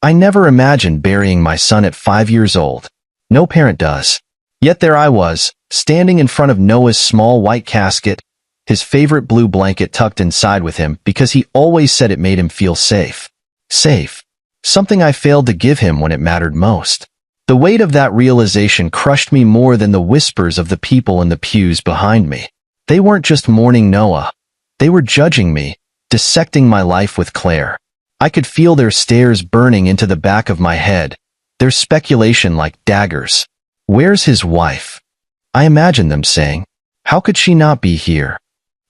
I never imagined burying my son at 5 years old. No parent does. Yet there I was, standing in front of Noah's small white casket, his favorite blue blanket tucked inside with him because he always said it made him feel safe. Safe. Something I failed to give him when it mattered most. The weight of that realization crushed me more than the whispers of the people in the pews behind me. They weren't just mourning Noah. They were judging me, dissecting my life with Claire. I could feel their stares burning into the back of my head, their speculation like daggers. Where's his wife? I imagined them saying, how could she not be here?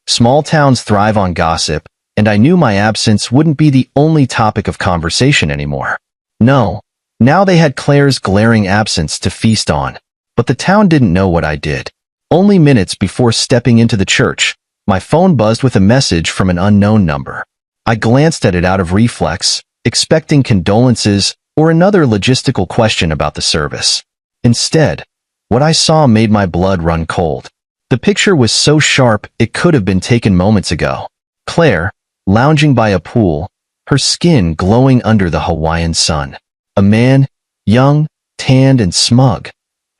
Small towns thrive on gossip, and I knew my absence wouldn't be the only topic of conversation anymore. No, now they had Claire's glaring absence to feast on. But the town didn't know what I did. Only minutes before stepping into the church, my phone buzzed with a message from an unknown number. I glanced at it out of reflex, expecting condolences or another logistical question about the service. Instead, what I saw made my blood run cold. The picture was so sharp it could have been taken moments ago. Claire, lounging by a pool, her skin glowing under the Hawaiian sun. A man, young, tanned, and smug,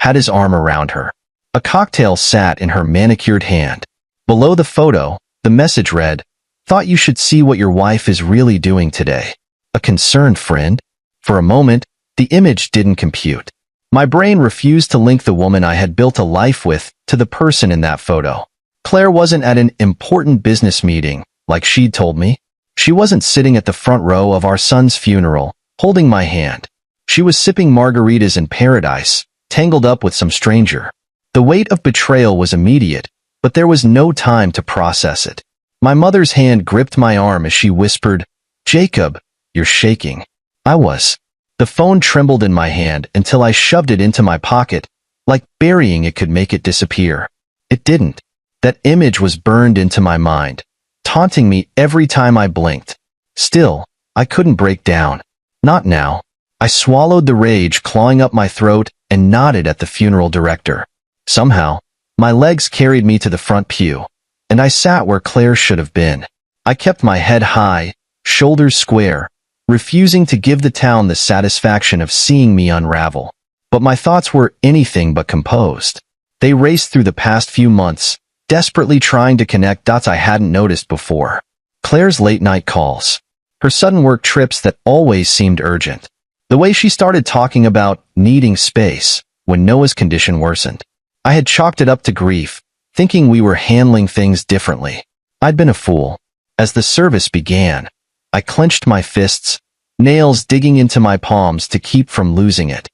had his arm around her. A cocktail sat in her manicured hand. Below the photo, the message read, "Thought you should see what your wife is really doing today. A concerned friend." For a moment, the image didn't compute. My brain refused to link the woman I had built a life with to the person in that photo. Claire wasn't at an important business meeting, like she'd told me. She wasn't sitting at the front row of our son's funeral, holding my hand. She was sipping margaritas in paradise, tangled up with some stranger. The weight of betrayal was immediate, but there was no time to process it. My mother's hand gripped my arm as she whispered, "Jacob, you're shaking." I was. The phone trembled in my hand until I shoved it into my pocket, like burying it could make it disappear. It didn't. That image was burned into my mind, taunting me every time I blinked. Still, I couldn't break down. Not now. I swallowed the rage clawing up my throat and nodded at the funeral director. Somehow, my legs carried me to the front pew, and I sat where Claire should have been. I kept my head high, shoulders square, refusing to give the town the satisfaction of seeing me unravel. But my thoughts were anything but composed. They raced through the past few months, desperately trying to connect dots I hadn't noticed before. Claire's late-night calls. Her sudden work trips that always seemed urgent. The way she started talking about needing space when Noah's condition worsened. I had chalked it up to grief, thinking we were handling things differently. I'd been a fool. As the service began, I clenched my fists, nails digging into my palms to keep from losing it.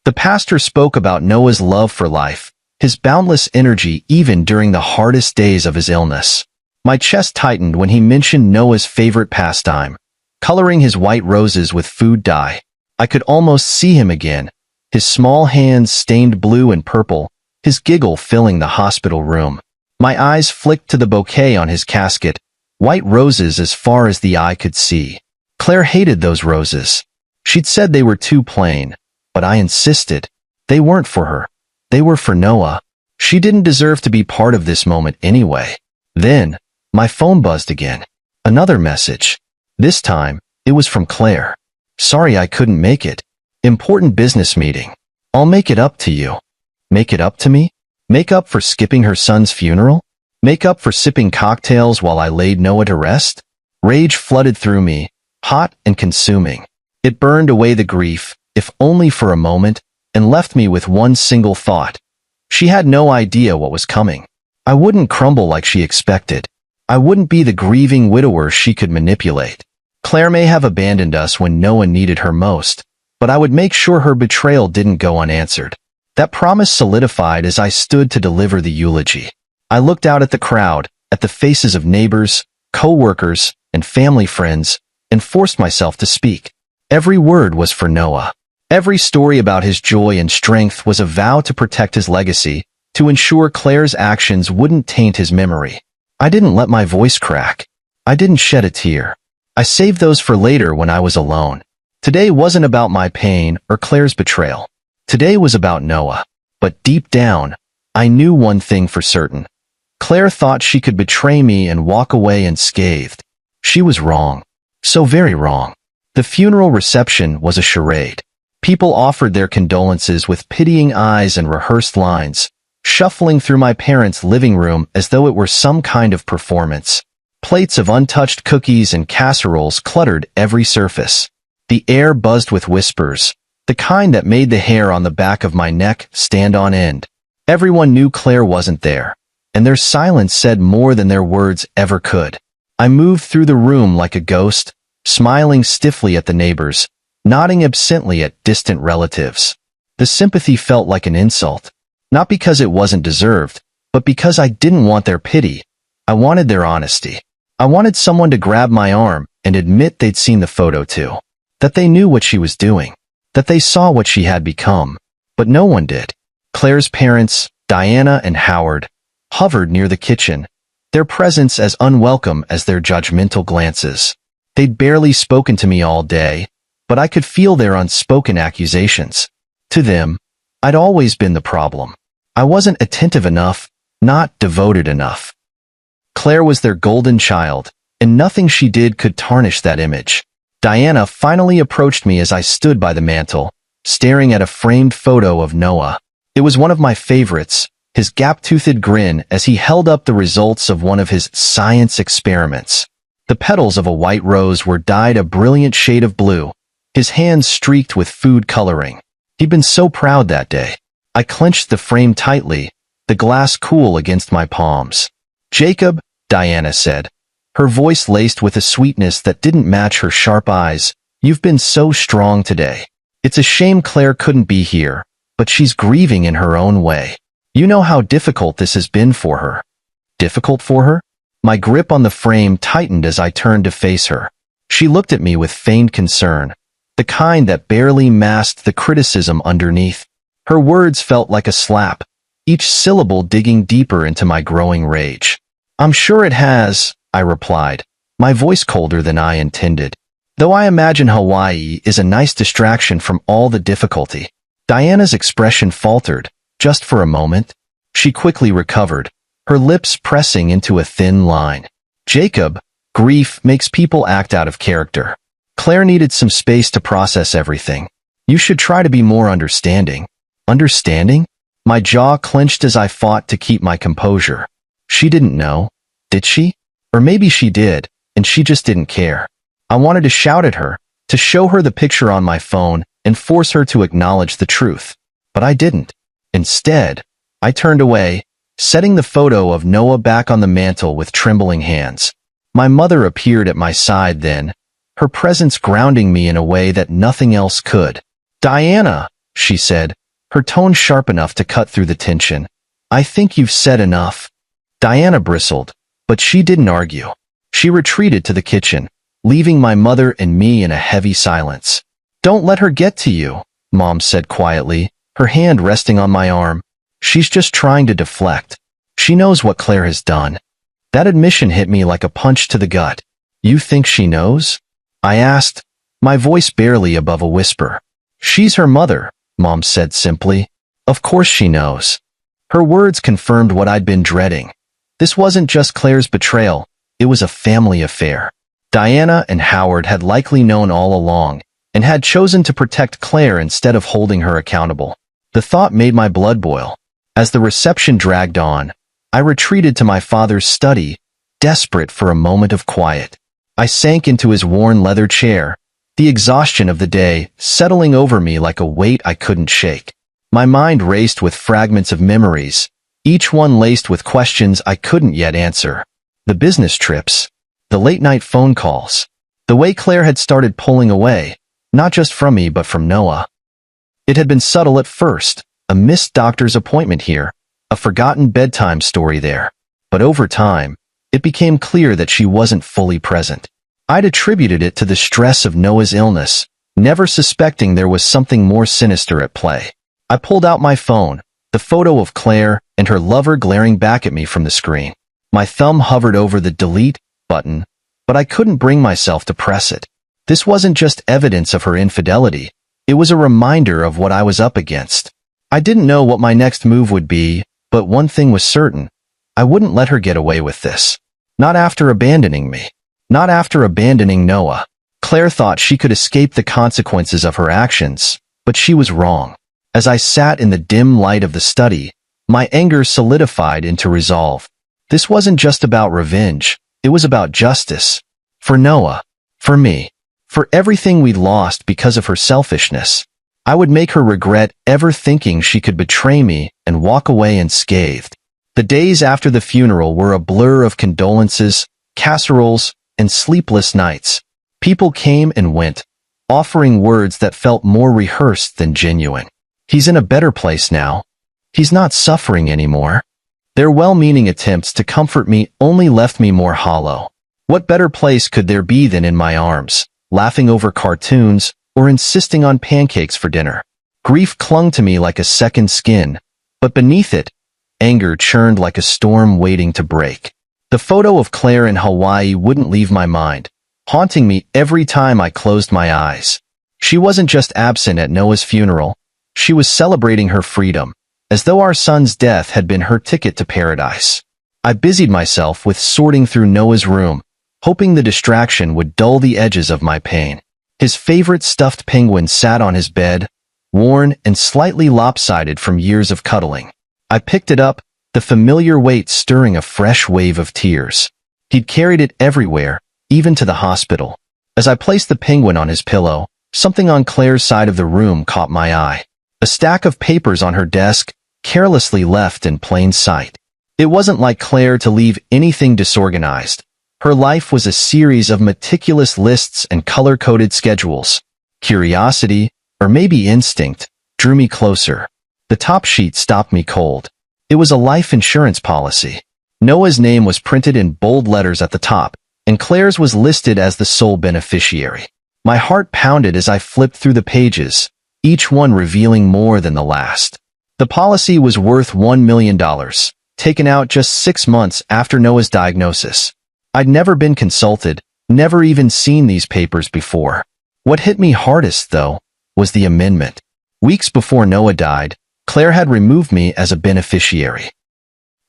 The pastor spoke about Noah's love for life, his boundless energy even during the hardest days of his illness. My chest tightened when he mentioned Noah's favorite pastime, coloring his white roses with food dye. I could almost see him again, his small hands stained blue and purple, his giggle filling the hospital room. My eyes flicked to the bouquet on his casket, white roses as far as the eye could see. Claire hated those roses. She'd said they were too plain, but I insisted. They weren't for her. They were for Noah. She didn't deserve to be part of this moment anyway. Then, my phone buzzed again. Another message. This time, it was from Claire. "Sorry I couldn't make it. Important business meeting. I'll make it up to you." Make it up to me? Make up for skipping her son's funeral? Make up for sipping cocktails while I laid Noah to rest? Rage flooded through me, hot and consuming. It burned away the grief, if only for a moment, and left me with one single thought. She had no idea what was coming. I wouldn't crumble like she expected. I wouldn't be the grieving widower she could manipulate. Claire may have abandoned us when Noah needed her most, but I would make sure her betrayal didn't go unanswered. That promise solidified as I stood to deliver the eulogy. I looked out at the crowd, at the faces of neighbors, co-workers, and family friends, and forced myself to speak. Every word was for Noah. Every story about his joy and strength was a vow to protect his legacy, to ensure Claire's actions wouldn't taint his memory. I didn't let my voice crack. I didn't shed a tear. I saved those for later when I was alone. Today wasn't about my pain or Claire's betrayal. Today was about Noah. But deep down, I knew one thing for certain. Claire thought she could betray me and walk away unscathed. She was wrong. So very wrong. The funeral reception was a charade. People offered their condolences with pitying eyes and rehearsed lines, shuffling through my parents' living room as though it were some kind of performance. Plates of untouched cookies and casseroles cluttered every surface. The air buzzed with whispers, the kind that made the hair on the back of my neck stand on end. Everyone knew Claire wasn't there, and their silence said more than their words ever could. I moved through the room like a ghost, smiling stiffly at the neighbors, nodding absently at distant relatives. The sympathy felt like an insult, not because it wasn't deserved, but because I didn't want their pity. I wanted their honesty. I wanted someone to grab my arm and admit they'd seen the photo too, that they knew what she was doing, that they saw what she had become. But no one did. Claire's parents, Diana and Howard, hovered near the kitchen, their presence as unwelcome as their judgmental glances. They'd barely spoken to me all day, but I could feel their unspoken accusations. To them, I'd always been the problem. I wasn't attentive enough, not devoted enough. Claire was their golden child, and nothing she did could tarnish that image. Diana finally approached me as I stood by the mantel, staring at a framed photo of Noah. It was one of my favorites, his gap-toothed grin as he held up the results of one of his science experiments. The petals of a white rose were dyed a brilliant shade of blue, his hands streaked with food coloring. He'd been so proud that day. I clenched the frame tightly, the glass cool against my palms. "Jacob," Diana said, her voice laced with a sweetness that didn't match her sharp eyes, "you've been so strong today. It's a shame Claire couldn't be here, but she's grieving in her own way. You know how difficult this has been for her." Difficult for her? My grip on the frame tightened as I turned to face her. She looked at me with feigned concern, the kind that barely masked the criticism underneath. Her words felt like a slap, each syllable digging deeper into my growing rage. "I'm sure it has," I replied, my voice colder than I intended. "Though I imagine Hawaii is a nice distraction from all the difficulty." Diana's expression faltered, just for a moment. She quickly recovered, her lips pressing into a thin line. "Jacob, grief makes people act out of character. Claire needed some space to process everything. You should try to be more understanding." Understanding? My jaw clenched as I fought to keep my composure. She didn't know, did she? Or maybe she did, and she just didn't care. I wanted to shout at her, to show her the picture on my phone, and force her to acknowledge the truth. But I didn't. Instead, I turned away, setting the photo of Noah back on the mantel with trembling hands. My mother appeared at my side then, her presence grounding me in a way that nothing else could. "Diana," she said, her tone sharp enough to cut through the tension. "I think you've said enough." Diana bristled, but she didn't argue. She retreated to the kitchen, leaving my mother and me in a heavy silence. "Don't let her get to you," Mom said quietly, her hand resting on my arm. "She's just trying to deflect. She knows what Claire has done." That admission hit me like a punch to the gut. "You think she knows?" I asked, my voice barely above a whisper. "She's her mother," Mom said simply. "Of course she knows." Her words confirmed what I'd been dreading. This wasn't just Claire's betrayal, it was a family affair. Diana and Howard had likely known all along, and had chosen to protect Claire instead of holding her accountable. The thought made my blood boil. As the reception dragged on, I retreated to my father's study, desperate for a moment of quiet. I sank into his worn leather chair, the exhaustion of the day settling over me like a weight I couldn't shake. My mind raced with fragments of memories, each one laced with questions I couldn't yet answer. The business trips, the late-night phone calls, the way Claire had started pulling away, not just from me but from Noah. It had been subtle at first, a missed doctor's appointment here, a forgotten bedtime story there. But over time, it became clear that she wasn't fully present. I'd attributed it to the stress of Noah's illness, never suspecting there was something more sinister at play. I pulled out my phone, the photo of Claire and her lover glaring back at me from the screen. My thumb hovered over the delete button, but I couldn't bring myself to press it. This wasn't just evidence of her infidelity, it was a reminder of what I was up against. I didn't know what my next move would be, but one thing was certain. I wouldn't let her get away with this. Not after abandoning me. Not after abandoning Noah. Claire thought she could escape the consequences of her actions, but she was wrong. As I sat in the dim light of the study, my anger solidified into resolve. This wasn't just about revenge, it was about justice. For Noah, for me, for everything we'd lost because of her selfishness. I would make her regret ever thinking she could betray me and walk away unscathed. The days after the funeral were a blur of condolences, casseroles, and sleepless nights. People came and went, offering words that felt more rehearsed than genuine. He's in a better place now. He's not suffering anymore. Their well-meaning attempts to comfort me only left me more hollow. What better place could there be than in my arms, laughing over cartoons, or insisting on pancakes for dinner? Grief clung to me like a second skin, but beneath it, anger churned like a storm waiting to break. The photo of Claire in Hawaii wouldn't leave my mind, haunting me every time I closed my eyes. She wasn't just absent at Noah's funeral, she was celebrating her freedom, as though our son's death had been her ticket to paradise. I busied myself with sorting through Noah's room, hoping the distraction would dull the edges of my pain. His favorite stuffed penguin sat on his bed, worn and slightly lopsided from years of cuddling. I picked it up, the familiar weight stirring a fresh wave of tears. He'd carried it everywhere, even to the hospital. As I placed the penguin on his pillow, something on Claire's side of the room caught my eye. A stack of papers on her desk, carelessly left in plain sight. It wasn't like Claire to leave anything disorganized. Her life was a series of meticulous lists and color-coded schedules. Curiosity, or maybe instinct, drew me closer. The top sheet stopped me cold. It was a life insurance policy. Noah's name was printed in bold letters at the top, and Claire's was listed as the sole beneficiary. My heart pounded as I flipped through the pages, each one revealing more than the last. The policy was worth $1 million, taken out just 6 months after Noah's diagnosis. I'd never been consulted, never even seen these papers before. What hit me hardest, though, was the amendment. Weeks before Noah died, Claire had removed me as a beneficiary.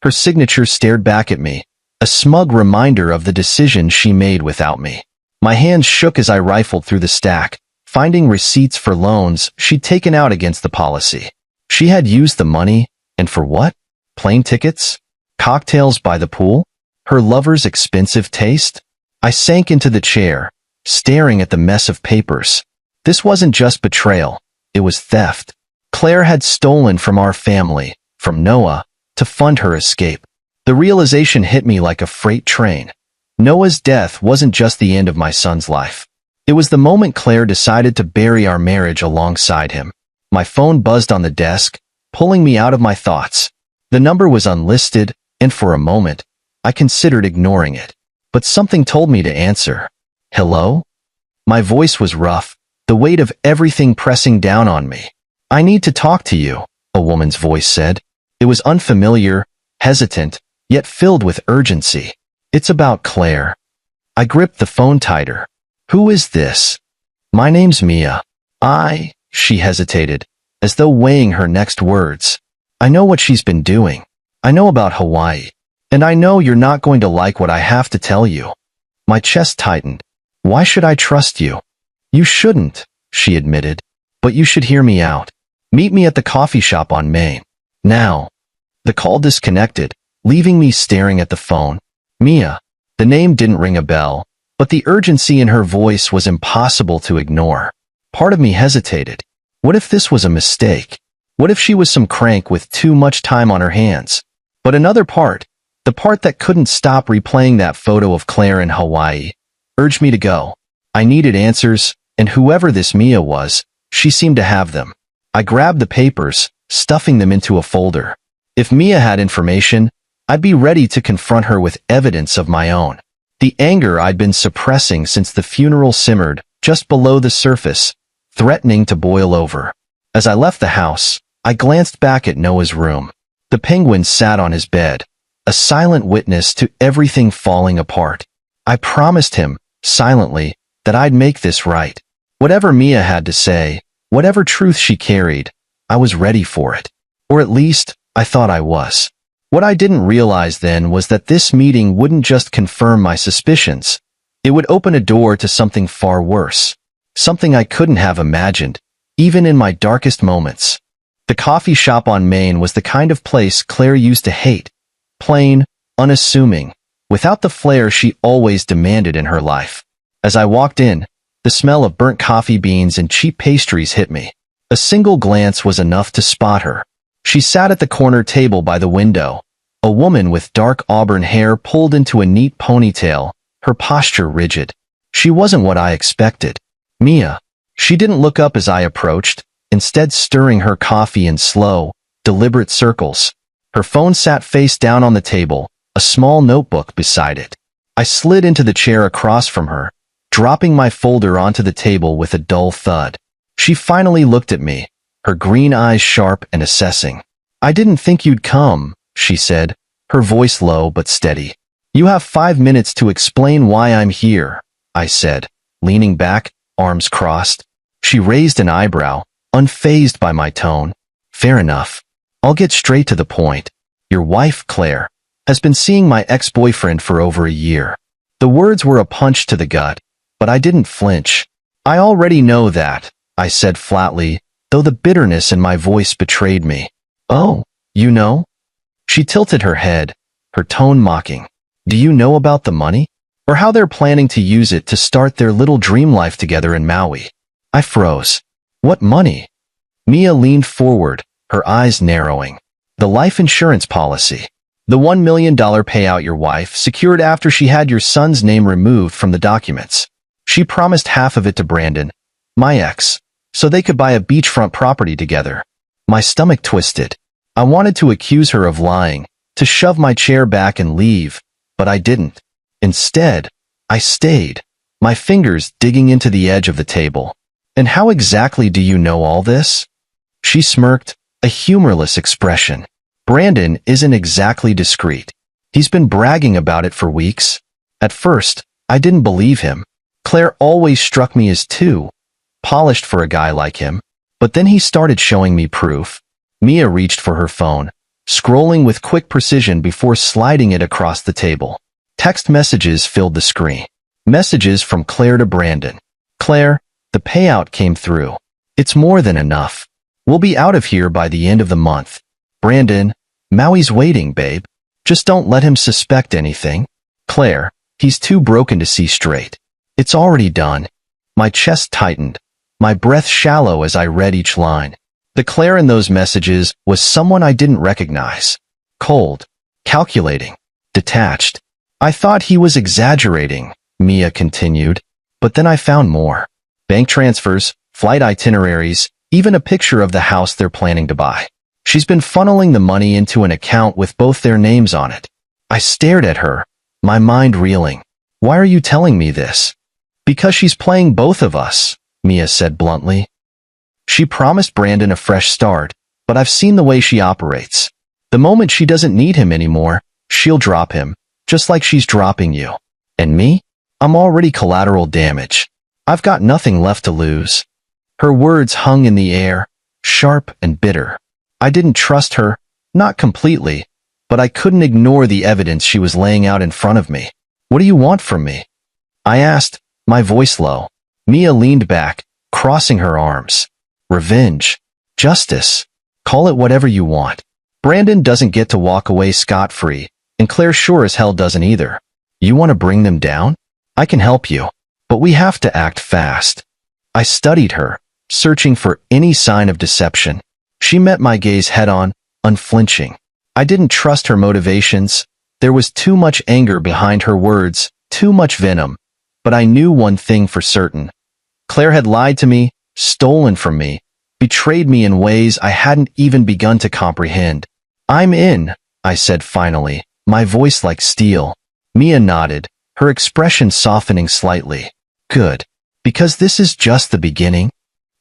Her signature stared back at me, a smug reminder of the decision she made without me. My hands shook as I rifled through the stack, finding receipts for loans she'd taken out against the policy. She had used the money, and for what? Plane tickets? Cocktails by the pool? Her lover's expensive taste? I sank into the chair, staring at the mess of papers. This wasn't just betrayal, it was theft. Claire had stolen from our family, from Noah, to fund her escape. The realization hit me like a freight train. Noah's death wasn't just the end of my son's life. It was the moment Claire decided to bury our marriage alongside him. My phone buzzed on the desk, pulling me out of my thoughts. The number was unlisted, and for a moment, I considered ignoring it. But something told me to answer. Hello? My voice was rough, the weight of everything pressing down on me. I need to talk to you, a woman's voice said. It was unfamiliar, hesitant, yet filled with urgency. It's about Claire. I gripped the phone tighter. Who is this? My name's Mia. She hesitated, as though weighing her next words. I know what she's been doing. I know about Hawaii. And I know you're not going to like what I have to tell you. My chest tightened. Why should I trust you? You shouldn't, she admitted. But you should hear me out. Meet me at the coffee shop on Main. Now. The call disconnected, leaving me staring at the phone. Mia. The name didn't ring a bell, but the urgency in her voice was impossible to ignore. Part of me hesitated. What if this was a mistake? What if she was some crank with too much time on her hands? But another part, the part that couldn't stop replaying that photo of Claire in Hawaii, urged me to go. I needed answers, and whoever this Mia was, she seemed to have them. I grabbed the papers, stuffing them into a folder. If Mia had information, I'd be ready to confront her with evidence of my own. The anger I'd been suppressing since the funeral simmered just below the surface, threatening to boil over. As I left the house, I glanced back at Noah's room. The penguin sat on his bed, a silent witness to everything falling apart. I promised him, silently, that I'd make this right. Whatever Mia had to say, whatever truth she carried, I was ready for it. Or at least, I thought I was. What I didn't realize then was that this meeting wouldn't just confirm my suspicions. It would open a door to something far worse. Something I couldn't have imagined, even in my darkest moments. The coffee shop on Main was the kind of place Claire used to hate. Plain, unassuming, without the flair she always demanded in her life. As I walked in, the smell of burnt coffee beans and cheap pastries hit me. A single glance was enough to spot her. She sat at the corner table by the window, a woman with dark auburn hair pulled into a neat ponytail, her posture rigid. She wasn't what I expected. Mia. She didn't look up as I approached, instead stirring her coffee in slow, deliberate circles. Her phone sat face down on the table, a small notebook beside it. I slid into the chair across from her, dropping my folder onto the table with a dull thud. She finally looked at me, her green eyes sharp and assessing. "I didn't think you'd come," she said, her voice low but steady. "You have 5 minutes to explain why I'm here," I said, leaning back, arms crossed. She raised an eyebrow, unfazed by my tone. "Fair enough. I'll get straight to the point. Your wife, Claire, has been seeing my ex-boyfriend for over a year." The words were a punch to the gut, but I didn't flinch. "I already know that," I said flatly, though the bitterness in my voice betrayed me. "Oh, you know?" She tilted her head, her tone mocking. "Do you know about the money? Or how they're planning to use it to start their little dream life together in Maui?" I froze. "What money?" Mia leaned forward, her eyes narrowing. "The life insurance policy. The $1 million payout your wife secured after she had your son's name removed from the documents. She promised half of it to Brandon, my ex, so they could buy a beachfront property together." My stomach twisted. I wanted to accuse her of lying, to shove my chair back and leave, but I didn't. Instead, I stayed, my fingers digging into the edge of the table. "And how exactly do you know all this?" She smirked, a humorless expression. "Brandon isn't exactly discreet. He's been bragging about it for weeks." At first, I didn't believe him. Claire always struck me as too polished for a guy like him. But then he started showing me proof. Mia reached for her phone, scrolling with quick precision before sliding it across the table. Text messages filled the screen. Messages from Claire to Brandon. "Claire, the payout came through. It's more than enough. We'll be out of here by the end of the month. Brandon, Maui's waiting, babe. Just don't let him suspect anything. Claire, he's too broken to see straight. It's already done." My chest tightened, my breath shallow as I read each line. The Claire in those messages was someone I didn't recognize. Cold, calculating, detached. "I thought he was exaggerating," Mia continued, "but then I found more. Bank transfers, flight itineraries, even a picture of the house they're planning to buy. She's been funneling the money into an account with both their names on it." I stared at her, my mind reeling. "Why are you telling me this?" "Because she's playing both of us," Mia said bluntly. "She promised Brandon a fresh start, but I've seen the way she operates. The moment she doesn't need him anymore, she'll drop him, just like she's dropping you. And me? I'm already collateral damage. I've got nothing left to lose." Her words hung in the air, sharp and bitter. I didn't trust her, not completely, but I couldn't ignore the evidence she was laying out in front of me. "What do you want from me?" I asked, my voice low. Mia leaned back, crossing her arms. "Revenge. Justice. Call it whatever you want. Brandon doesn't get to walk away scot-free, and Claire sure as hell doesn't either. You want to bring them down? I can help you, but we have to act fast." I studied her, searching for any sign of deception. She met my gaze head-on, unflinching. I didn't trust her motivations. There was too much anger behind her words, too much venom. But I knew one thing for certain. Claire had lied to me, stolen from me, betrayed me in ways I hadn't even begun to comprehend. "I'm in," I said finally, my voice like steel. Mia nodded, her expression softening slightly. "Good. Because this is just the beginning."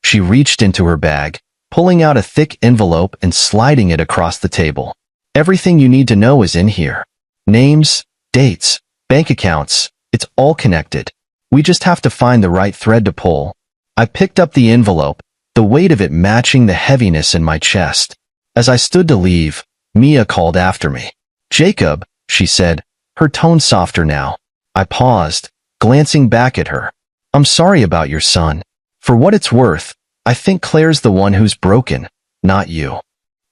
She reached into her bag, pulling out a thick envelope and sliding it across the table. "Everything you need to know is in here. Names, dates, bank accounts. It's all connected. We just have to find the right thread to pull." I picked up the envelope, the weight of it matching the heaviness in my chest. As I stood to leave, Mia called after me. "Jacob," she said, her tone softer now. I paused, glancing back at her. I'm sorry about your son. For what it's worth, I think Claire's the one who's broken, not you.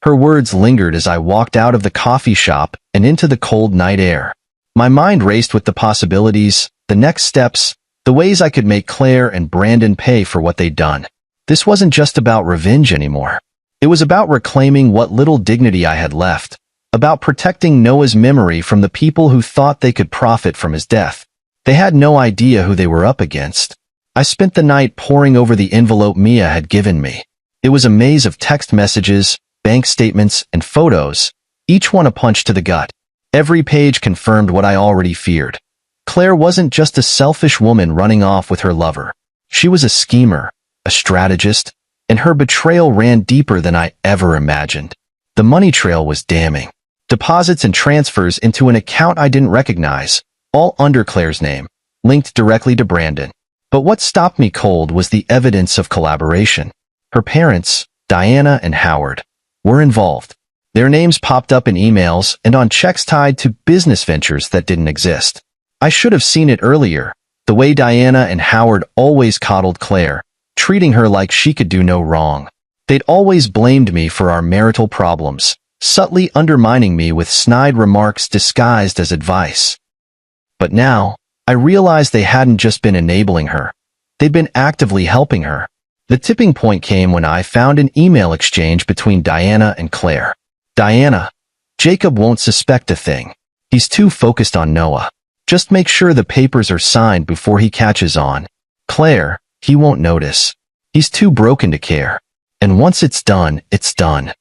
Her words lingered as I walked out of the coffee shop and into the cold night air. My mind raced with the possibilities, the next steps, the ways I could make Claire and Brandon pay for what they'd done. This wasn't just about revenge anymore. It was about reclaiming what little dignity I had left, about protecting Noah's memory from the people who thought they could profit from his death. They had no idea who they were up against. I spent the night poring over the envelope Mia had given me. It was a maze of text messages, bank statements, and photos, each one a punch to the gut. Every page confirmed what I already feared. Claire wasn't just a selfish woman running off with her lover. She was a schemer, a strategist, and her betrayal ran deeper than I ever imagined. The money trail was damning. Deposits and transfers into an account I didn't recognize, all under Claire's name, linked directly to Brandon. But what stopped me cold was the evidence of collaboration. Her parents, Diana and Howard, were involved. Their names popped up in emails and on checks tied to business ventures that didn't exist. I should have seen it earlier, the way Diana and Howard always coddled Claire, treating her like she could do no wrong. They'd always blamed me for our marital problems, subtly undermining me with snide remarks disguised as advice. But now, I realized they hadn't just been enabling her. They'd been actively helping her. The tipping point came when I found an email exchange between Diana and Claire. Diana, Jacob won't suspect a thing. He's too focused on Noah. Just make sure the papers are signed before he catches on. Claire, he won't notice. He's too broken to care. And once it's done, it's done.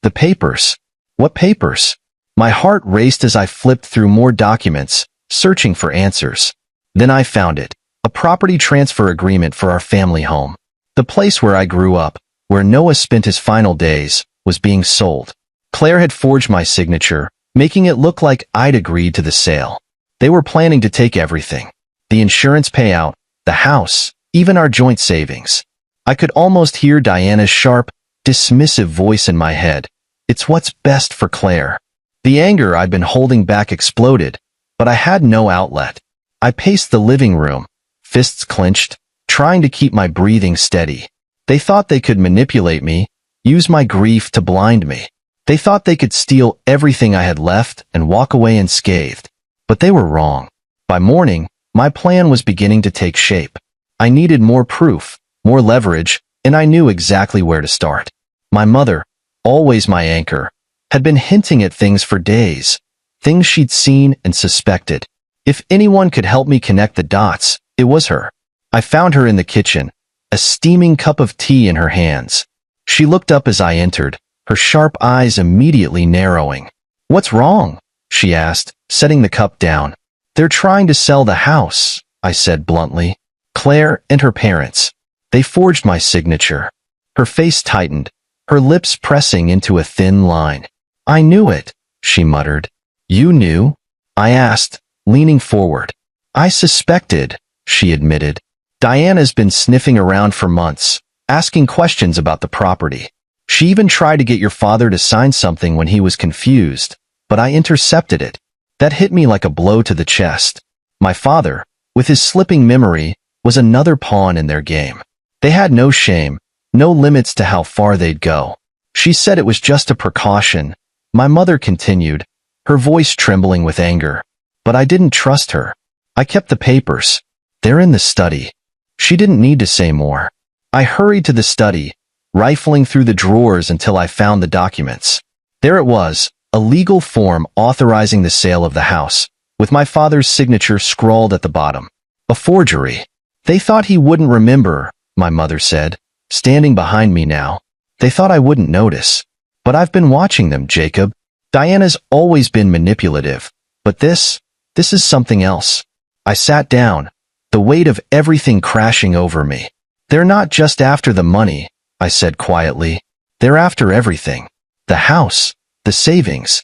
The papers. What papers? My heart raced as I flipped through more documents, searching for answers. Then I found it. A property transfer agreement for our family home. The place where I grew up, where Noah spent his final days, was being sold. Claire had forged my signature, making it look like I'd agreed to the sale. They were planning to take everything. The insurance payout, the house, even our joint savings. I could almost hear Diana's sharp, dismissive voice in my head. It's what's best for Claire. The anger I'd been holding back exploded, but I had no outlet. I paced the living room, fists clenched, trying to keep my breathing steady. They thought they could manipulate me, use my grief to blind me. They thought they could steal everything I had left and walk away unscathed. But they were wrong. By morning, my plan was beginning to take shape. I needed more proof, more leverage, and I knew exactly where to start. My mother, always my anchor, had been hinting at things for days, things she'd seen and suspected. If anyone could help me connect the dots, it was her. I found her in the kitchen, a steaming cup of tea in her hands. She looked up as I entered, her sharp eyes immediately narrowing. "What's wrong?" she asked, setting the cup down. "They're trying to sell the house," I said bluntly. "Claire and her parents. They forged my signature." Her face tightened, her lips pressing into a thin line. "I knew it," she muttered. "You knew?" I asked, leaning forward. "I suspected," she admitted. "Diana's been sniffing around for months, asking questions about the property. She even tried to get your father to sign something when he was confused, but I intercepted it. That hit me like a blow to the chest. My father, with his slipping memory, was another pawn in their game. They had no shame, no limits to how far they'd go. She said it was just a precaution. My mother continued, her voice trembling with anger. But I didn't trust her. I kept the papers. They're in the study. She didn't need to say more. I hurried to the study, rifling through the drawers until I found the documents. There it was, a legal form authorizing the sale of the house, with my father's signature scrawled at the bottom. A forgery. They thought he wouldn't remember, my mother said, standing behind me now. They thought I wouldn't notice. But I've been watching them, Jacob. Diana's always been manipulative. But this is something else. I sat down, the weight of everything crashing over me. They're not just after the money, I said quietly. They're after everything. The house, the savings.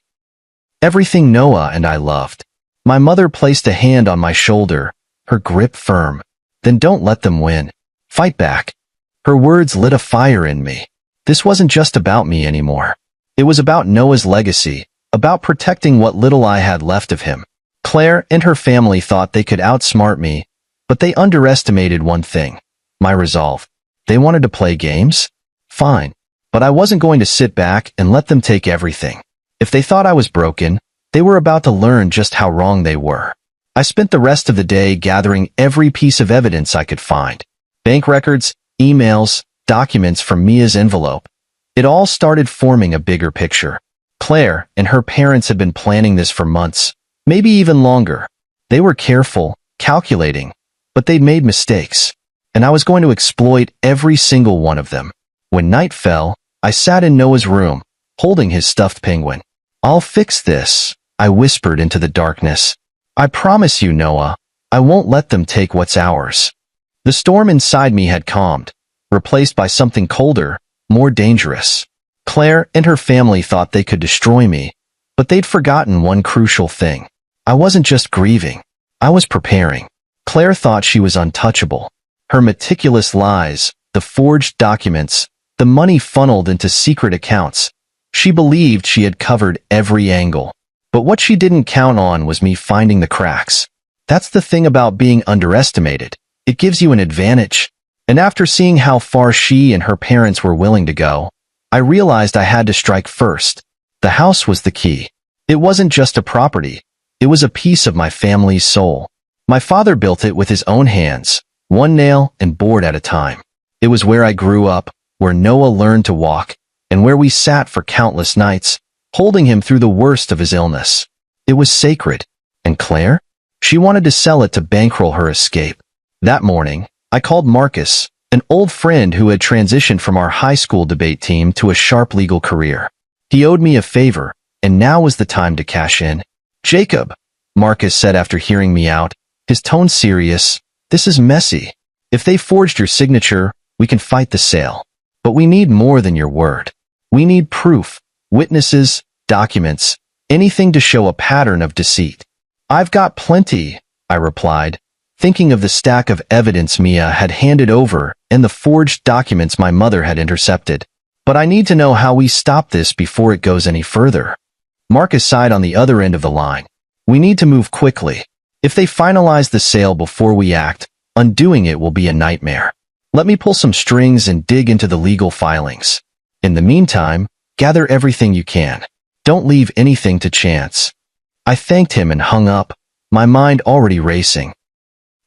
Everything Noah and I loved. My mother placed a hand on my shoulder, her grip firm. Then don't let them win. Fight back. Her words lit a fire in me. This wasn't just about me anymore. It was about Noah's legacy, about protecting what little I had left of him. Claire and her family thought they could outsmart me, But they underestimated one thing: my resolve. They wanted to play games? Fine. But I wasn't going to sit back and let them take everything. If they thought I was broken, they were about to learn just how wrong they were. I spent the rest of the day gathering every piece of evidence I could find. Bank records, emails, documents from Mia's envelope. It all started forming a bigger picture. Claire and her parents had been planning this for months, maybe even longer. They were careful, calculating, but they'd made mistakes, and I was going to exploit every single one of them. When night fell, I sat in Noah's room, holding his stuffed penguin. "I'll fix this," I whispered into the darkness. "I promise you, Noah, I won't let them take what's ours." The storm inside me had calmed, replaced by something colder, more dangerous. Claire and her family thought they could destroy me, but they'd forgotten one crucial thing. I wasn't just grieving. I was preparing. Claire thought she was untouchable. Her meticulous lies, the forged documents, the money funneled into secret accounts. She believed she had covered every angle. But what she didn't count on was me finding the cracks. That's the thing about being underestimated. It gives you an advantage. And after seeing how far she and her parents were willing to go, I realized I had to strike first. The house was the key. It wasn't just a property. It was a piece of my family's soul. My father built it with his own hands, one nail and board at a time. It was where I grew up, where Noah learned to walk, and where we sat for countless nights, holding him through the worst of his illness. It was sacred. And Claire? She wanted to sell it to bankroll her escape. That morning, I called Marcus, an old friend who had transitioned from our high school debate team to a sharp legal career. He owed me a favor, and now was the time to cash in. "Jacob," Marcus said after hearing me out, his tone serious, "this is messy. If they forged your signature, we can fight the sale. But we need more than your word. We need proof, witnesses, documents, anything to show a pattern of deceit." "I've got plenty," I replied, thinking of the stack of evidence Mia had handed over and the forged documents my mother had intercepted. "But I need to know how we stop this before it goes any further." Marcus sighed on the other end of the line. "We need to move quickly. If they finalize the sale before we act, undoing it will be a nightmare. Let me pull some strings and dig into the legal filings. In the meantime, gather everything you can. Don't leave anything to chance." I thanked him and hung up, my mind already racing.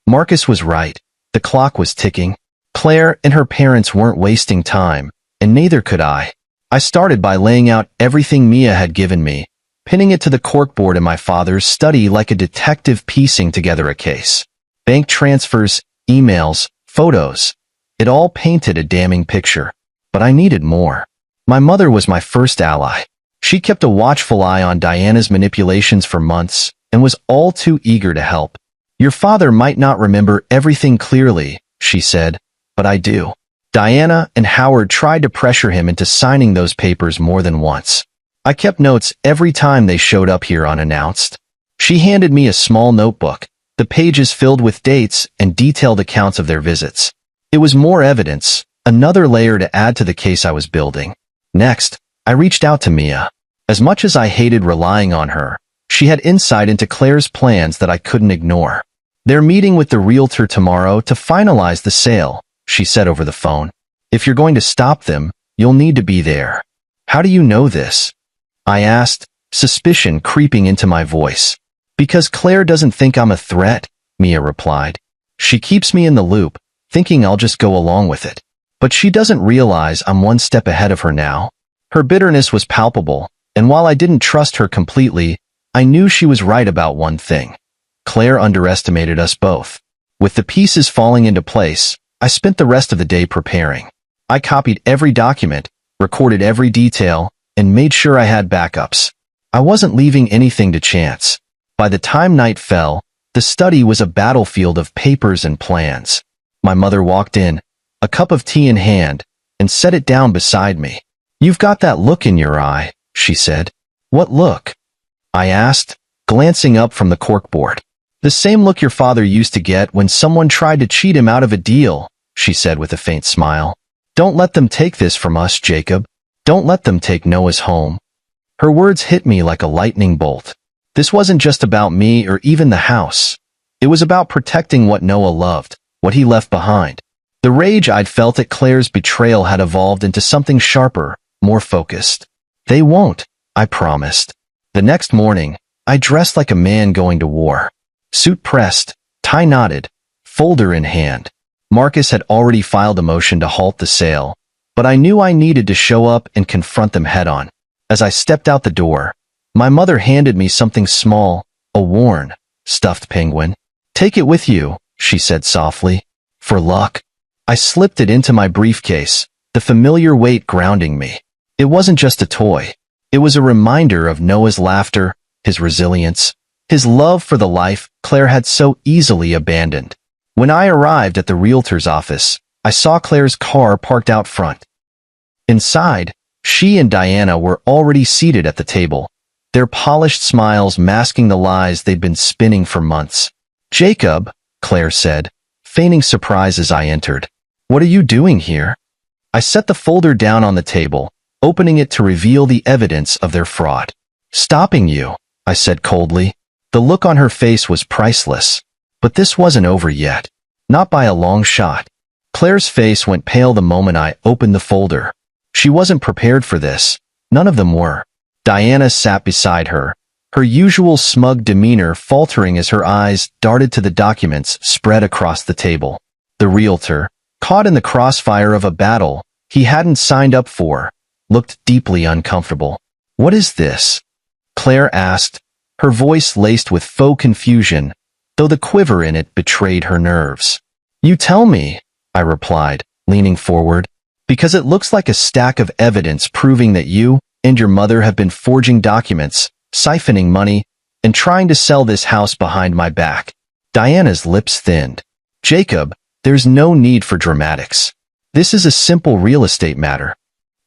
Marcus was right. The clock was ticking. Claire and her parents weren't wasting time, and neither could I. I started by laying out everything Mia had given me, pinning it to the corkboard in my father's study like a detective piecing together a case. Bank transfers, emails, photos. It all painted a damning picture. But I needed more. My mother was my first ally. She kept a watchful eye on Diana's manipulations for months and was all too eager to help. "Your father might not remember everything clearly," she said, "but I do." Diana and Howard tried to pressure him into signing those papers more than once. I kept notes every time they showed up here unannounced. She handed me a small notebook, the pages filled with dates and detailed accounts of their visits. It was more evidence, another layer to add to the case I was building. Next, I reached out to Mia. As much as I hated relying on her, she had insight into Claire's plans that I couldn't ignore. "They're meeting with the realtor tomorrow to finalize the sale," she said over the phone. "If you're going to stop them, you'll need to be there." "How do you know this?" I asked, suspicion creeping into my voice. "Because Claire doesn't think I'm a threat," Mia replied. "She keeps me in the loop, thinking I'll just go along with it. But she doesn't realize I'm one step ahead of her now." Her bitterness was palpable, and while I didn't trust her completely, I knew she was right about one thing. Claire underestimated us both. With the pieces falling into place, I spent the rest of the day preparing. I copied every document, recorded every detail, and made sure I had backups. I wasn't leaving anything to chance. By the time night fell, the study was a battlefield of papers and plans. My mother walked in, a cup of tea in hand, and set it down beside me. "You've got that look in your eye," she said. "What look?" I asked, glancing up from the corkboard. "The same look your father used to get when someone tried to cheat him out of a deal," she said with a faint smile. "Don't let them take this from us, Jacob. Don't let them take Noah's home." Her words hit me like a lightning bolt. This wasn't just about me or even the house. It was about protecting what Noah loved, what he left behind. The rage I'd felt at Claire's betrayal had evolved into something sharper, more focused. They won't, I promised. The next morning, I dressed like a man going to war. Suit pressed, tie knotted, folder in hand. Marcus had already filed a motion to halt the sale, but I knew I needed to show up and confront them head-on. As I stepped out the door, my mother handed me something small, a worn, stuffed penguin. "Take it with you," she said softly. "For luck." I slipped it into my briefcase, the familiar weight grounding me. It wasn't just a toy. It was a reminder of Noah's laughter, his resilience, his love for the life Claire had so easily abandoned. When I arrived at the realtor's office, I saw Claire's car parked out front. Inside, she and Diana were already seated at the table, their polished smiles masking the lies they'd been spinning for months. "Jacob," Claire said, feigning surprise as I entered. "What are you doing here?" I set the folder down on the table, opening it to reveal the evidence of their fraud. "Stopping you," I said coldly. The look on her face was priceless. But this wasn't over yet. Not by a long shot. Claire's face went pale the moment I opened the folder. She wasn't prepared for this. None of them were. Diana sat beside her, her usual smug demeanor faltering as her eyes darted to the documents spread across the table. The realtor, caught in the crossfire of a battle he hadn't signed up for, looked deeply uncomfortable. "What is this?" Claire asked, her voice laced with faux confusion, though the quiver in it betrayed her nerves. "You tell me," I replied, leaning forward, "because it looks like a stack of evidence proving that you and your mother have been forging documents, siphoning money, and trying to sell this house behind my back." Diana's lips thinned. "Jacob, there's no need for dramatics. This is a simple real estate matter."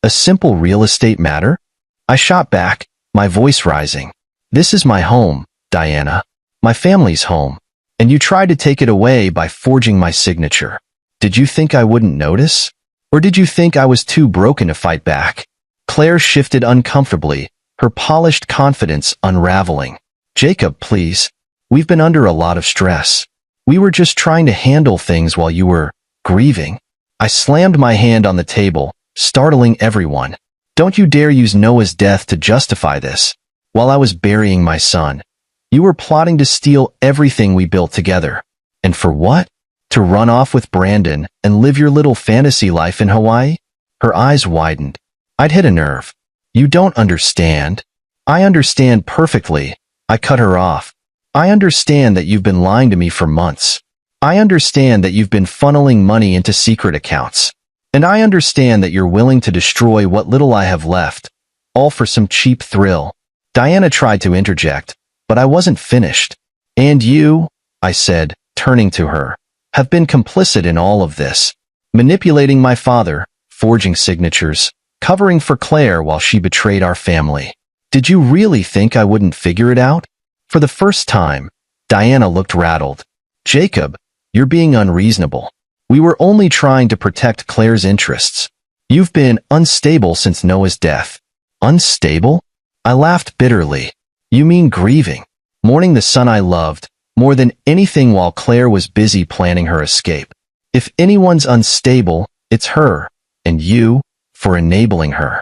"A simple real estate matter?" I shot back, my voice rising. "This is my home, Diana. My family's home. And you tried to take it away by forging my signature. Did you think I wouldn't notice? Or did you think I was too broken to fight back?" Claire shifted uncomfortably, her polished confidence unraveling. "Jacob, please. We've been under a lot of stress. We were just trying to handle things while you were grieving." I slammed my hand on the table, startling everyone. "Don't you dare use Noah's death to justify this. While I was burying my son, you were plotting to steal everything we built together. And for what? To run off with Brandon and live your little fantasy life in Hawaii?" Her eyes widened. I'd hit a nerve. "You don't understand." "I understand perfectly," I cut her off. "I understand that you've been lying to me for months. I understand that you've been funneling money into secret accounts. And I understand that you're willing to destroy what little I have left, all for some cheap thrill." Diana tried to interject, but I wasn't finished. "And you," I said, turning to her, "have been complicit in all of this, manipulating my father, forging signatures, covering for Claire while she betrayed our family. Did you really think I wouldn't figure it out?" For the first time, Diana looked rattled. "Jacob, you're being unreasonable. We were only trying to protect Claire's interests. You've been unstable since Noah's death." "Unstable?" I laughed bitterly. "You mean grieving, mourning the son I loved, more than anything while Claire was busy planning her escape. If anyone's unstable, it's her, and you, for enabling her."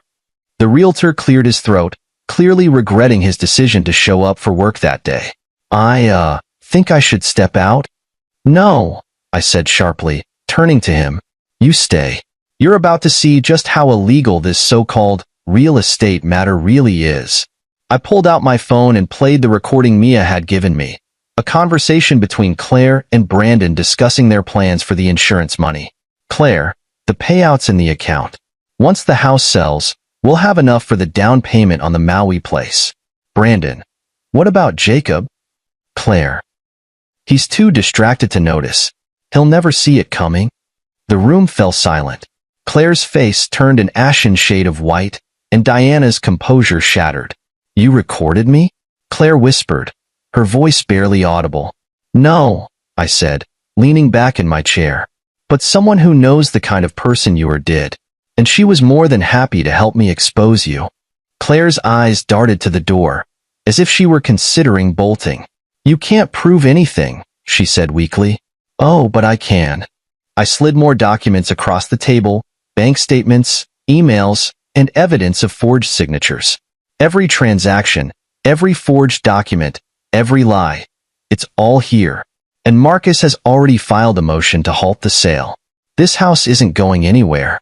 The realtor cleared his throat, clearly regretting his decision to show up for work that day. "I, think I should step out?" "No," I said sharply, turning to him. "You stay. You're about to see just how illegal this so-called real estate matter really is." I pulled out my phone and played the recording Mia had given me, a conversation between Claire and Brandon discussing their plans for the insurance money. "Claire, the payout's in the account. Once the house sells, we'll have enough for the down payment on the Maui place." Brandon, "What about Jacob?" Claire, "He's too distracted to notice. He'll never see it coming." The room fell silent. Claire's face turned an ashen shade of white, and Diana's composure shattered. "You recorded me?" Claire whispered, her voice barely audible. "No," I said, leaning back in my chair. "But someone who knows the kind of person you are did. And she was more than happy to help me expose you." Claire's eyes darted to the door, as if she were considering bolting. "You can't prove anything," she said weakly. Oh, but I can. I slid more documents across the table, bank statements, emails, and evidence of forged signatures. Every transaction, every forged document, every lie. It's all here. And Marcus has already filed a motion to halt the sale. This house isn't going anywhere.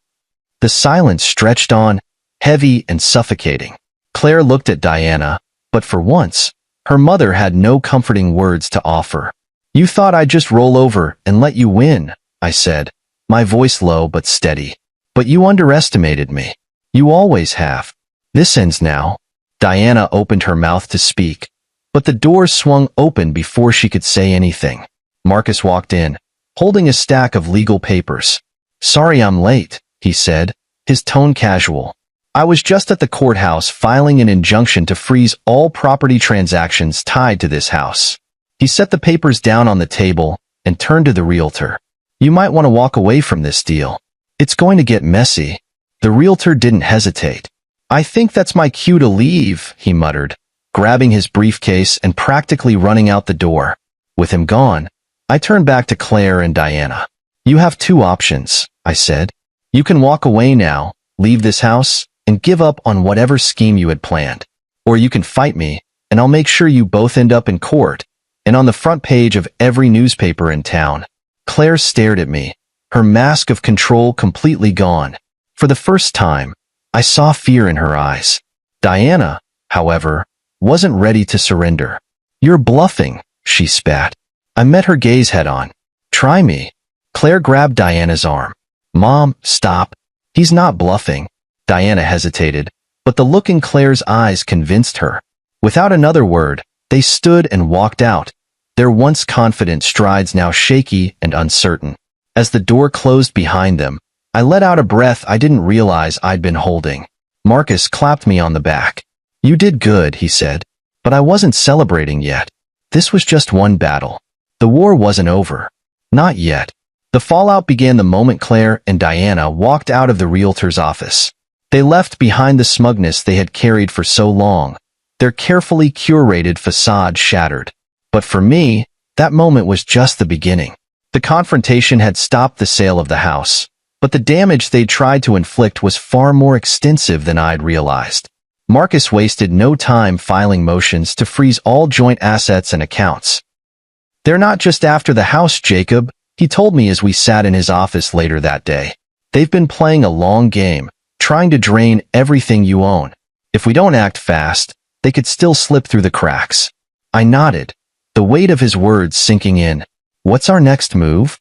The silence stretched on, heavy and suffocating. Claire looked at Diana, but for once, her mother had no comforting words to offer. You thought I'd just roll over and let you win, I said, my voice low but steady. But you underestimated me. You always have. This ends now. Diana opened her mouth to speak, but the door swung open before she could say anything. Marcus walked in, holding a stack of legal papers. Sorry I'm late, he said, his tone casual. I was just at the courthouse filing an injunction to freeze all property transactions tied to this house. He set the papers down on the table and turned to the realtor. You might want to walk away from this deal. It's going to get messy. The realtor didn't hesitate. I think that's my cue to leave, he muttered, grabbing his briefcase and practically running out the door. With him gone, I turned back to Claire and Diana. You have two options, I said. You can walk away now, leave this house, and give up on whatever scheme you had planned. Or you can fight me, and I'll make sure you both end up in court, and on the front page of every newspaper in town. Claire stared at me, her mask of control completely gone. For the first time, I saw fear in her eyes. Diana, however, wasn't ready to surrender. You're bluffing, she spat. I met her gaze head on. Try me. Claire grabbed Diana's arm. Mom, stop. He's not bluffing. Diana hesitated, but the look in Claire's eyes convinced her. Without another word, they stood and walked out, their once confident strides now shaky and uncertain. As the door closed behind them, I let out a breath I didn't realize I'd been holding. Marcus clapped me on the back. You did good, he said, but I wasn't celebrating yet. This was just one battle. The war wasn't over. Not yet. The fallout began the moment Claire and Diana walked out of the realtor's office. They left behind the smugness they had carried for so long, their carefully curated facade shattered. But for me, that moment was just the beginning. The confrontation had stopped the sale of the house, but the damage they'd tried to inflict was far more extensive than I'd realized. Marcus wasted no time filing motions to freeze all joint assets and accounts. They're not just after the house, Jacob, he told me as we sat in his office later that day. They've been playing a long game, trying to drain everything you own. If we don't act fast, they could still slip through the cracks. I nodded, the weight of his words sinking in. What's our next move?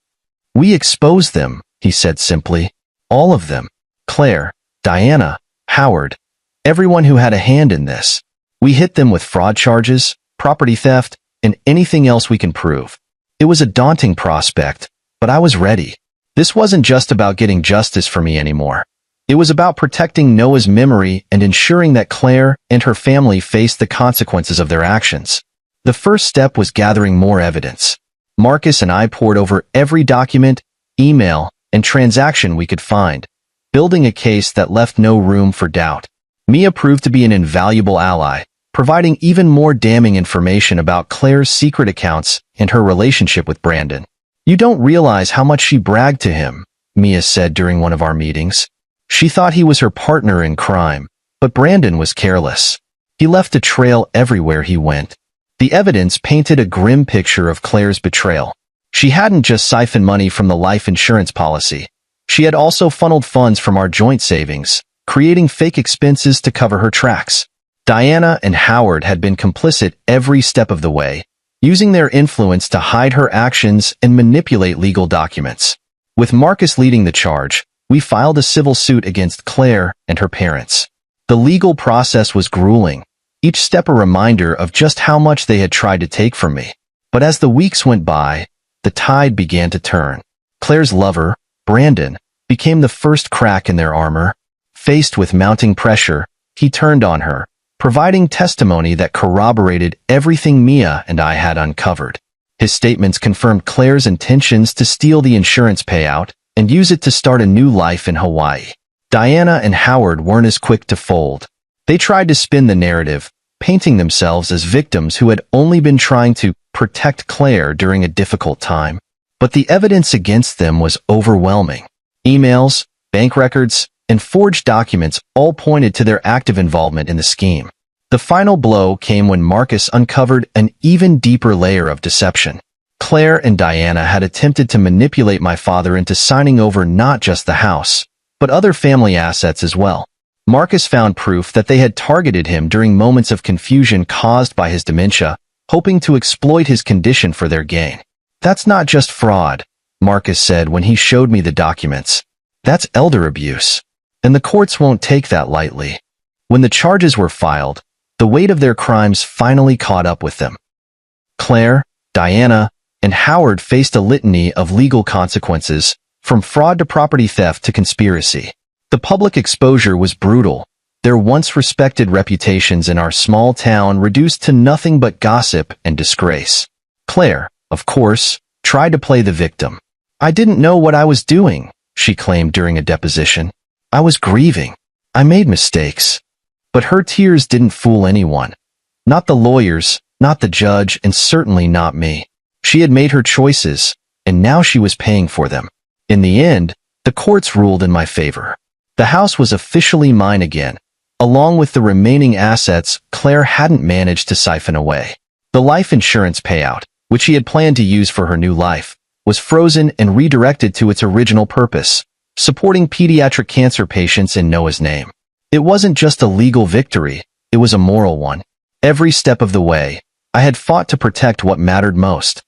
We expose them, he said simply. All of them. Claire, Diana, Howard, everyone who had a hand in this. We hit them with fraud charges, property theft, and anything else we can prove. It was a daunting prospect, but I was ready. This wasn't just about getting justice for me anymore. It was about protecting Noah's memory and ensuring that Claire and her family faced the consequences of their actions. The first step was gathering more evidence. Marcus and I pored over every document, email, and transaction we could find, building a case that left no room for doubt. Mia proved to be an invaluable ally, providing even more damning information about Claire's secret accounts and her relationship with Brandon. You don't realize how much she bragged to him, Mia said during one of our meetings. She thought he was her partner in crime, but Brandon was careless. He left a trail everywhere he went. The evidence painted a grim picture of Claire's betrayal. She hadn't just siphoned money from the life insurance policy. She had also funneled funds from our joint savings, creating fake expenses to cover her tracks. Diana and Howard had been complicit every step of the way, using their influence to hide her actions and manipulate legal documents. With Marcus leading the charge, we filed a civil suit against Claire and her parents. The legal process was grueling, each step a reminder of just how much they had tried to take from me. But as the weeks went by, the tide began to turn. Claire's lover, Brandon, became the first crack in their armor. Faced with mounting pressure, he turned on her, providing testimony that corroborated everything Mia and I had uncovered. His statements confirmed Claire's intentions to steal the insurance payout and use it to start a new life in Hawaii. Diana and Howard weren't as quick to fold. They tried to spin the narrative, painting themselves as victims who had only been trying to protect protect Claire during a difficult time. But the evidence against them was overwhelming. Emails, bank records, and forged documents all pointed to their active involvement in the scheme. The final blow came when Marcus uncovered an even deeper layer of deception. Claire and Diana had attempted to manipulate my father into signing over not just the house, but other family assets as well. Marcus found proof that they had targeted him during moments of confusion caused by his dementia, hoping to exploit his condition for their gain. "That's not just fraud," Marcus said when he showed me the documents. "That's elder abuse. And the courts won't take that lightly." When the charges were filed, the weight of their crimes finally caught up with them. Claire, Diana, and Howard faced a litany of legal consequences, from fraud to property theft to conspiracy. The public exposure was brutal. Their once respected reputations in our small town reduced to nothing but gossip and disgrace. Claire, of course, tried to play the victim. "I didn't know what I was doing," she claimed during a deposition. "I was grieving. I made mistakes." But her tears didn't fool anyone. Not the lawyers, not the judge, and certainly not me. She had made her choices, and now she was paying for them. In the end, the courts ruled in my favor. The house was officially mine again, along with the remaining assets Claire hadn't managed to siphon away. The life insurance payout, which she had planned to use for her new life, was frozen and redirected to its original purpose, supporting pediatric cancer patients in Noah's name. It wasn't just a legal victory, it was a moral one. Every step of the way, I had fought to protect what mattered most: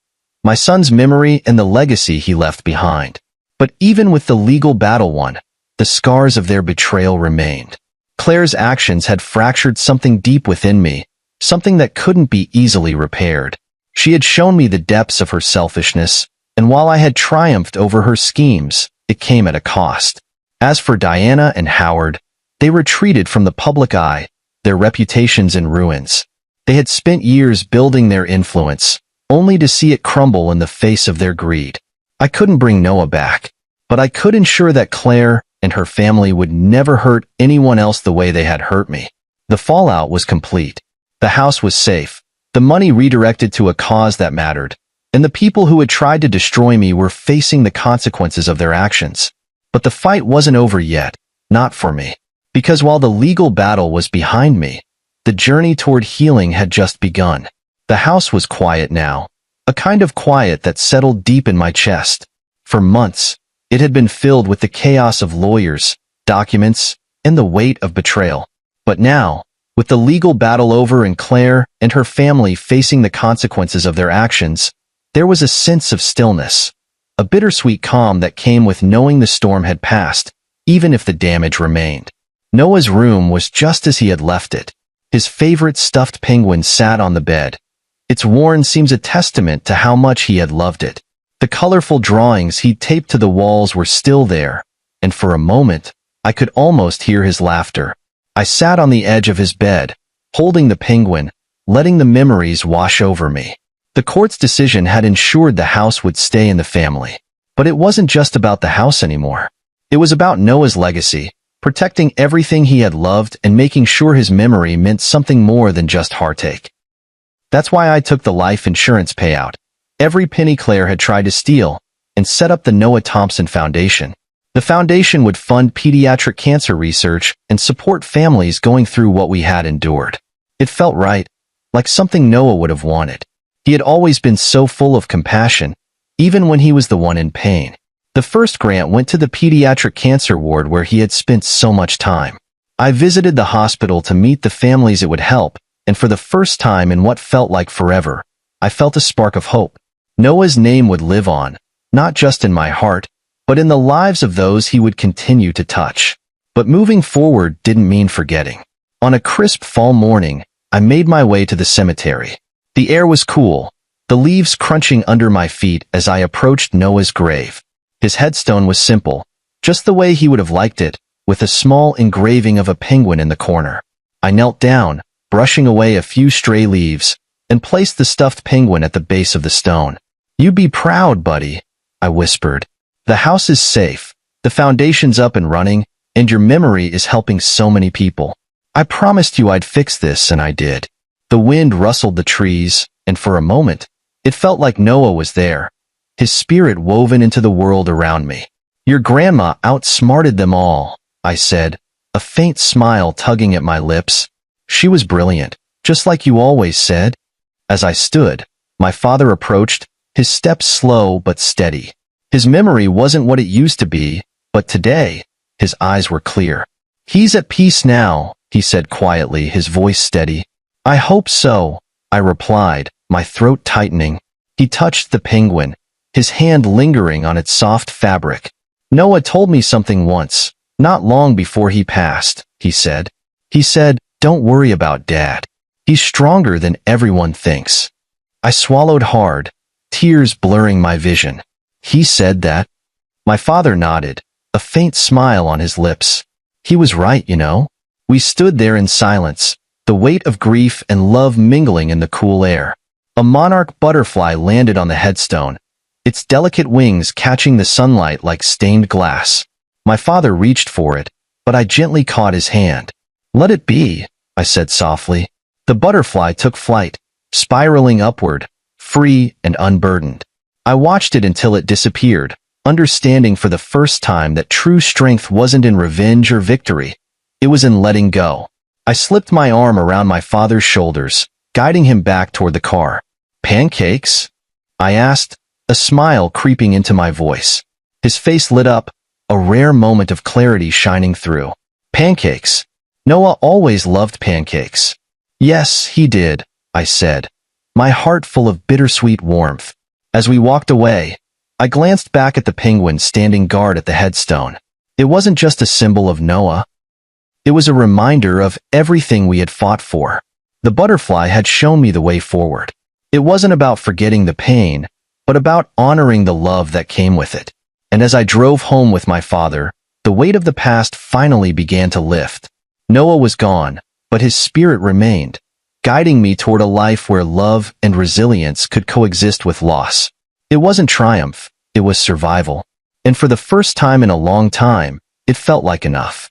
my son's memory and the legacy he left behind. But even with the legal battle won, the scars of their betrayal remained. Claire's actions had fractured something deep within me, something that couldn't be easily repaired. She had shown me the depths of her selfishness, and while I had triumphed over her schemes, it came at a cost. As for Diana and Howard, they retreated from the public eye, their reputations in ruins. They had spent years building their influence, only to see it crumble in the face of their greed. I couldn't bring Noah back, but I could ensure that Claire and her family would never hurt anyone else the way they had hurt me. The fallout was complete. The house was safe, the money redirected to a cause that mattered, and the people who had tried to destroy me were facing the consequences of their actions. But the fight wasn't over yet, not for me. Because while the legal battle was behind me, the journey toward healing had just begun. The house was quiet now, a kind of quiet that settled deep in my chest. For months, it had been filled with the chaos of lawyers, documents, and the weight of betrayal. But now, with the legal battle over and Claire and her family facing the consequences of their actions, there was a sense of stillness, a bittersweet calm that came with knowing the storm had passed, even if the damage remained. Noah's room was just as he had left it. His favorite stuffed penguin sat on the bed. Its worn seams a testament to how much he had loved it. The colorful drawings he'd taped to the walls were still there, and for a moment, I could almost hear his laughter. I sat on the edge of his bed, holding the penguin, letting the memories wash over me. The court's decision had ensured the house would stay in the family. But it wasn't just about the house anymore. It was about Noah's legacy, protecting everything he had loved and making sure his memory meant something more than just heartache. That's why I took the life insurance payout, every penny Claire had tried to steal, and set up the Noah Thompson Foundation. The foundation would fund pediatric cancer research and support families going through what we had endured. It felt right, like something Noah would have wanted. He had always been so full of compassion, even when he was the one in pain. The first grant went to the pediatric cancer ward where he had spent so much time. I visited the hospital to meet the families it would help, and for the first time in what felt like forever, I felt a spark of hope. Noah's name would live on, not just in my heart, but in the lives of those he would continue to touch. But moving forward didn't mean forgetting. On a crisp fall morning, I made my way to the cemetery. The air was cool, the leaves crunching under my feet as I approached Noah's grave. His headstone was simple, just the way he would have liked it, with a small engraving of a penguin in the corner. I knelt down, brushing away a few stray leaves, and placed the stuffed penguin at the base of the stone. "You be proud, buddy," I whispered. "The house is safe, the foundation's up and running, and your memory is helping so many people. I promised you I'd fix this, and I did." The wind rustled the trees, and for a moment, It felt like Noah was there, his spirit woven into the world around me. Your grandma outsmarted them all, I said, a faint smile tugging at my lips. She was brilliant, just like you always said. As I stood, my father approached, his steps slow but steady. His memory wasn't what it used to be, but today, his eyes were clear. He's at peace now, he said quietly, his voice steady. I hope so, I replied, my throat tightening. He touched the penguin, his hand lingering on its soft fabric. Noah told me something once, not long before he passed, he said. He said, don't worry about Dad. He's stronger than everyone thinks. I swallowed hard, tears blurring my vision. He said that? My father nodded, a faint smile on his lips. He was right, you know. We stood there in silence, the weight of grief and love mingling in the cool air. A monarch butterfly landed on the headstone, its delicate wings catching the sunlight like stained glass. My father reached for it, but I gently caught his hand. Let it be, I said softly. The butterfly took flight, spiraling upward, free and unburdened. I watched it until it disappeared, understanding for the first time that true strength wasn't in revenge or victory. It was in letting go. I slipped my arm around my father's shoulders, guiding him back toward the car. Pancakes? I asked, a smile creeping into my voice. His face lit up, a rare moment of clarity shining through. Pancakes. Noah always loved pancakes. Yes, he did, I said, my heart full of bittersweet warmth. As we walked away, I glanced back at the penguin standing guard at the headstone. It wasn't just a symbol of Noah. It was a reminder of everything we had fought for. The butterfly had shown me the way forward. It wasn't about forgetting the pain, but about honoring the love that came with it. And as I drove home with my father, the weight of the past finally began to lift. Noah was gone, but his spirit remained, guiding me toward a life where love and resilience could coexist with loss. It wasn't triumph, it was survival. And for the first time in a long time, it felt like enough.